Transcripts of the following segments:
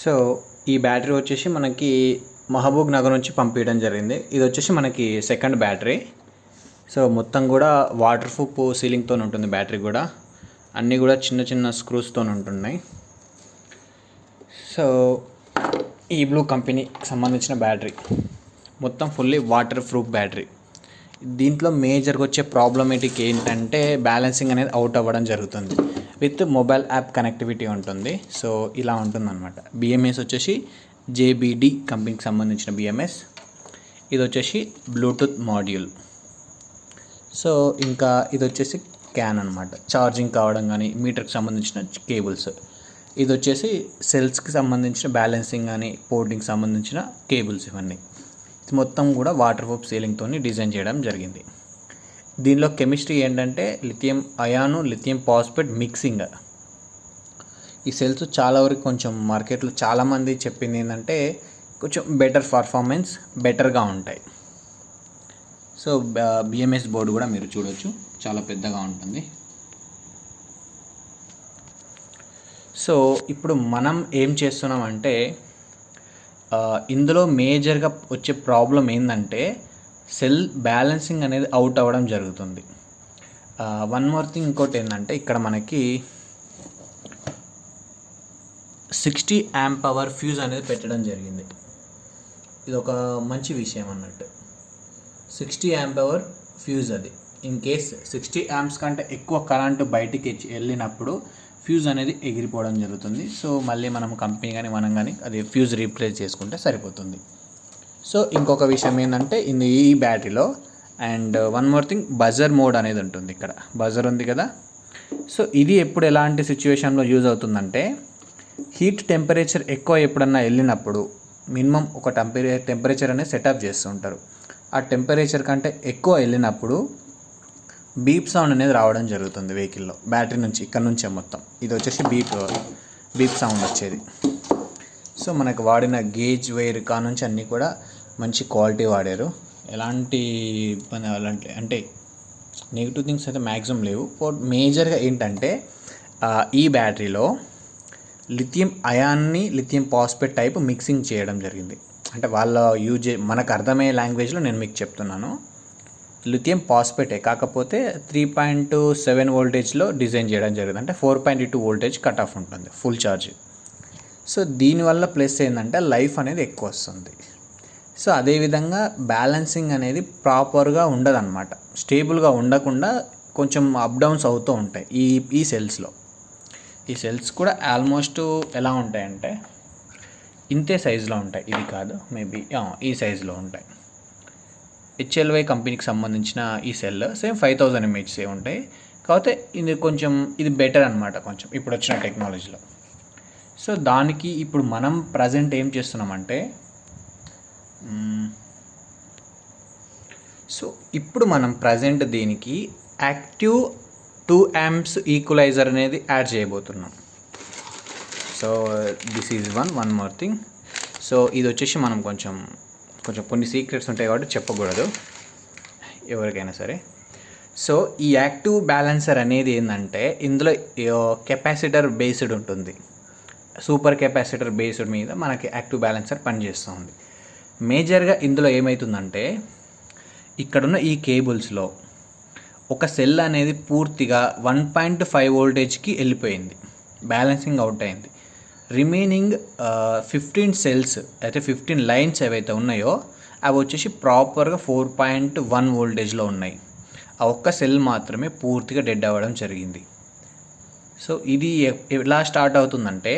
So ఈ battery వచ్చేసి మనకి మహబూబ్ నగర్ నుంచి పంపించడం జరిగింది. ఇది వచ్చేసి మనకి సెకండ్ బ్యాటరీ. సో మొత్తం కూడా వాటర్ ప్రూఫ్ సీలింగ్తో ఉంటుంది. బ్యాటరీ కూడా అన్నీ కూడా చిన్న చిన్న స్క్రూస్తో ఉంటున్నాయి. సో ఈ బ్లూ కంపెనీకి సంబంధించిన బ్యాటరీ మొత్తం ఫుల్లీ వాటర్ ప్రూఫ్ బ్యాటరీ. దీంట్లో మేజర్గా వచ్చే ప్రాబ్లమేటిక్ ఏంటంటే బ్యాలెన్సింగ్ అనేది అవుట్ అవ్వడం జరుగుతుంది. విత్ మొబైల్ యాప్ కనెక్టివిటీ ఉంటుంది. సో ఇలా ఉంటుందన్నమాట. బిఎంఎస్ వచ్చేసి జేబీడి కంపెనీకి సంబంధించిన బిఎంఎస్. ఇది వచ్చేసి బ్లూటూత్ మాడ్యూల్. సో ఇంకా ఇది వచ్చేసి క్యాన్ అనమాట, ఛార్జింగ్ కావడం కానీ మీటర్కి సంబంధించిన కేబుల్స్. ఇది వచ్చేసి సెల్స్కి సంబంధించిన బ్యాలెన్సింగ్ కానీ పోర్టింగ్కి సంబంధించిన కేబుల్స్. ఇవన్నీ మొత్తం కూడా వాటర్ ప్రూఫ్ సీలింగ్తో డిజైన్ చేయడం జరిగింది. దీనిలో కెమిస్ట్రీ ఏంటంటే లిథియం అయాను లిథియం ఫాస్ఫేట్ మిక్సింగ్. ఈ సెల్స్ చాలా వరకు కొంచెం మార్కెట్లో చాలామంది చెప్పింది ఏంటంటే కొంచెం బెటర్ పర్ఫార్మెన్స్ బెటర్గా ఉంటాయి. సో బిఎంఎస్ బోర్డు కూడా మీరు చూడవచ్చు, చాలా పెద్దగా ఉంటుంది. సో ఇప్పుడు మనం ఏం చేస్తున్నామంటే ఇందులో మేజర్గా వచ్చే ప్రాబ్లం ఏంటంటే సెల్ బ్యాలెన్సింగ్ అనేది అవుట్ అవ్వడం జరుగుతుంది. వన్ మోర్ థింగ్, ఇంకోటి ఏంటంటే ఇక్కడ మనకి 60 amp పవర్ ఫ్యూజ్ అనేది పెట్టడం జరిగింది. ఇది ఒక మంచి విషయం అన్నట్టు. 60 amp పవర్ ఫ్యూజ్. అది ఇన్ కేస్ 60 amps కంటే ఎక్కువ కరెంటు బయటికి వెళ్ళినప్పుడు ఫ్యూజ్ అనేది ఎగిరిపోవడం జరుగుతుంది. సో మళ్ళీ మనం కంపెనీ కానీ మనం కానీ అది ఫ్యూజ్ రీప్లేస్ చేసుకుంటే సరిపోతుంది. సో ఇంకొక విషయం ఏంటంటే ఈ బ్యాటరీలో and one more thing, buzzer mode అనేది ఉంటుంది. ఇక్కడ బజర్ ఉంది కదా. సో ఇది ఎప్పుడు ఎలాంటి సిచ్యువేషన్లో యూజ్ అవుతుందంటే హీట్ టెంపరేచర్ ఎక్కువ ఎప్పుడన్నా వెళ్ళినప్పుడు మినిమం ఒక టెంపరేచర్ అనేది సెటప్ చేస్తూ ఉంటారు. ఆ టెంపరేచర్ కంటే ఎక్కువ వెళ్ళినప్పుడు బీప్ సౌండ్ అనేది రావడం జరుగుతుంది వెహికల్లో, బ్యాటరీ నుంచి, ఇక్కడ నుంచే మొత్తం. ఇది వచ్చేసి బీప్ సౌండ్ వచ్చేది. సో మనకు వాడిన గేజ్ వైర్ కానుంచి అన్నీ కూడా మంచి క్వాలిటీ వాడారు. ఎలాంటి ఇబ్బంది అంటే నెగిటివ్ థింగ్స్ అయితే మ్యాక్సిమం లేవు. మేజర్గా ఏంటంటే ఈ బ్యాటరీలో లిథియం అయాన్ని లిథియం ఫాస్ఫేట్ టైప్ మిక్సింగ్ చేయడం జరిగింది. అంటే వాళ్ళ మనకు అర్థమయ్యే లాంగ్వేజ్లో నేను మీకు చెప్తున్నాను. లిథియం ఫాస్ఫేటే, కాకపోతే 3.7 వోల్టేజ్లో డిజైన్ చేయడం జరిగింది. అంటే 4.2 వోల్టేజ్ కట్ ఆఫ్ ఉంటుంది ఫుల్ ఛార్జ్. సో దీనివల్ల ప్లస్ ఏంటంటే లైఫ్ అనేది ఎక్కువ వస్తుంది. సో అదేవిధంగా బ్యాలెన్సింగ్ అనేది ప్రాపర్గా ఉండదన్నమాట. స్టేబుల్గా ఉండకుండా కొంచెం అప్ డౌన్స్ అవుతూ ఉంటాయి ఈ సెల్స్లో. ఈ సెల్స్ కూడా ఆల్మోస్ట్ ఎలా ఉంటాయంటే ఇంతే సైజులో ఉంటాయి. ఇది కాదు, మేబీ ఈ సైజులో ఉంటాయి. హెచ్ఎల్వై కంపెనీకి సంబంధించిన ఈ సెల్ సేమ్ 5000 mAh ఉంటాయి. కాకపోతే ఇది బెటర్ అనమాట కొంచెం ఇప్పుడు వచ్చిన టెక్నాలజీలో. సో దానికి ఇప్పుడు మనం ప్రజెంట్ ఏం చేస్తున్నామంటే దీనికి యాక్టివ్ 2 amps ఈక్వలైజర్ అనేది యాడ్ చేయబోతున్నాం. So this is one more thing. So ఇది వచ్చేసి మనం కొంచెం కొన్ని సీక్రెట్స్ ఉంటాయి కాబట్టి చెప్పకూడదు ఎవరికైనా సరే. సో ఈ యాక్టివ్ బ్యాలెన్సర్ అనేది ఏంటంటే ఇందులో కెపాసిటర్ బేస్డ్ ఉంటుంది. సూపర్ కెపాసిటర్ బేస్డ్ మీద మనకి యాక్టివ్ బ్యాలెన్సర్ పనిచేస్తుంది. మేజర్గా ఇందులో ఏమవుతుందంటే ఇక్కడున్న ఈ కేబుల్స్లో ఒక సెల్ అనేది పూర్తిగా 1.5 వోల్టేజ్కి వెళ్ళిపోయింది, బ్యాలెన్సింగ్ అవుట్ అయింది. రిమైనింగ్ 15 సెల్స్ అయితే 15 లైన్స్ ఏవైతే ఉన్నాయో అవి వచ్చేసి ప్రాపర్గా 4.1 వోల్టేజ్లో ఉన్నాయి. ఆ ఒక్క సెల్ మాత్రమే పూర్తిగా డెడ్ అవ్వడం జరిగింది. సో ఇది ఎలా స్టార్ట్ అవుతుందంటే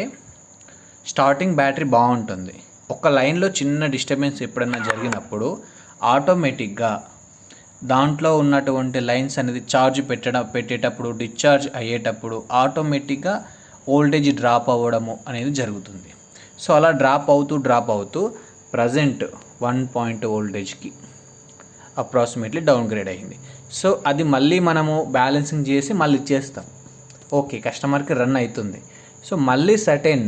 స్టార్టింగ్ బ్యాటరీ బాగుంటుంది. ఒక లైన్లో చిన్న డిస్టర్బెన్స్ ఎప్పుడైనా జరిగినప్పుడు ఆటోమేటిక్గా దాంట్లో ఉన్నటువంటి లైన్స్ అనేది ఛార్జ్ పెట్టేటప్పుడు డిశ్చార్జ్ అయ్యేటప్పుడు ఆటోమేటిక్గా వోల్టేజ్ డ్రాప్ అవ్వడము అనేది జరుగుతుంది. సో అలా డ్రాప్ అవుతూ ప్రజెంట్ 1 వోల్టేజ్కి అప్రాక్సిమేట్లీ డౌన్గ్రేడ్ అయ్యింది. సో అది మళ్ళీ మనము బ్యాలెన్సింగ్ చేసి మళ్ళీ ఇచ్చేస్తాం. ఓకే, కస్టమర్కి రన్ అవుతుంది. సో మళ్ళీ సర్టెన్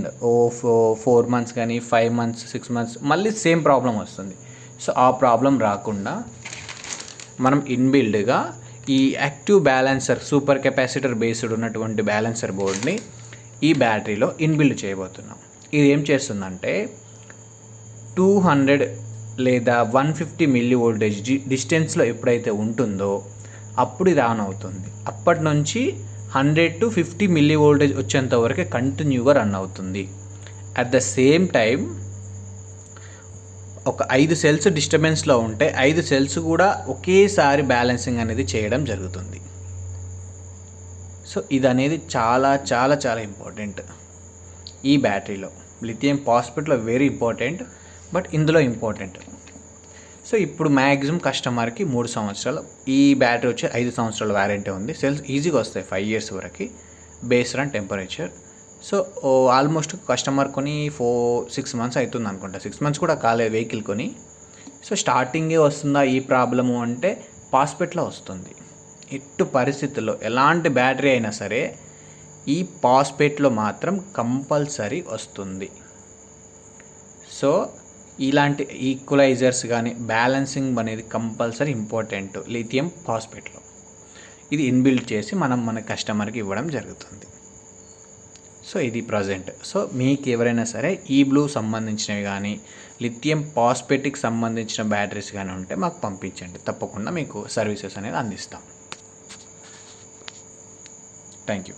4 months కానీ 5 months 6 months మళ్ళీ సేమ్ ప్రాబ్లం వస్తుంది. సో ఆ ప్రాబ్లం రాకుండా మనం ఇన్బిల్డ్గా ఈ active balancer super capacitor based ఉన్నటువంటి బ్యాలెన్సర్ బోర్డ్ని ఈ బ్యాటరీలో ఇన్బిల్డ్ చేయబోతున్నాం. ఇది ఏం చేస్తుందంటే 200 లేదా 150 మిల్లీ వోల్టేజ్ డిస్టెన్స్లో ఎప్పుడైతే ఉంటుందో అప్పుడు ఇది ఆన్ అవుతుంది. అప్పటి నుంచి 100 to 50 మిల్లీ వోల్టేజ్ వచ్చేంత వరకే కంటిన్యూగా రన్ అవుతుంది. అట్ ద సేమ్ టైం ఒక 5 సెల్స్ డిస్టర్బెన్స్లో ఉంటే 5 సెల్స్ కూడా ఒకేసారి బ్యాలెన్సింగ్ అనేది చేయడం జరుగుతుంది. సో ఇది అనేది చాలా చాలా చాలా ఇంపార్టెంట్ ఈ బ్యాటరీలో. లిథియం ఫాస్ఫేట్లో వెరీ ఇంపార్టెంట్, బట్ ఇందులో ఇంపార్టెంట్. సో ఇప్పుడు మ్యాక్సిమం కస్టమర్కి 3 సంవత్సరాలు, ఈ బ్యాటరీ వచ్చి 5 సంవత్సరాల వారంటీ ఉంది. సెల్స్ ఈజీగా వస్తాయి 5 years వరకు based on temperature. So almost customer కొని 6 months అవుతుంది అనుకుంటా, 6 months కూడా కాలేదు వెహికల్ కొని. సో స్టార్టింగే వస్తుందా ఈ ప్రాబ్లము అంటే ఫాస్ఫేట్లో వస్తుంది. ఎట్టు పరిస్థితుల్లో ఎలాంటి బ్యాటరీ అయినా సరే ఈ ఫాస్ఫేట్లో మాత్రం కంపల్సరీ వస్తుంది. సో ఇలాంటి ఈక్వలైజర్స్ కానీ బ్యాలెన్సింగ్ అనేది కంపల్సరీ ఇంపార్టెంట్ లిథియం ఫాస్ఫేట్లో. ఇది ఇన్బిల్డ్ చేసి మనం మన కస్టమర్కి ఇవ్వడం జరుగుతుంది. సో ఇది ప్రజెంట్. సో మీకు ఎవరైనా సరే ఈ బ్లూ సంబంధించినవి కానీ లిథియం ఫాస్ఫేట్కి సంబంధించిన బ్యాటరీస్ కానీ ఉంటే మాకు పంపించండి, తప్పకుండా మీకు సర్వీసెస్ అనేది అందిస్తాం. Thank you.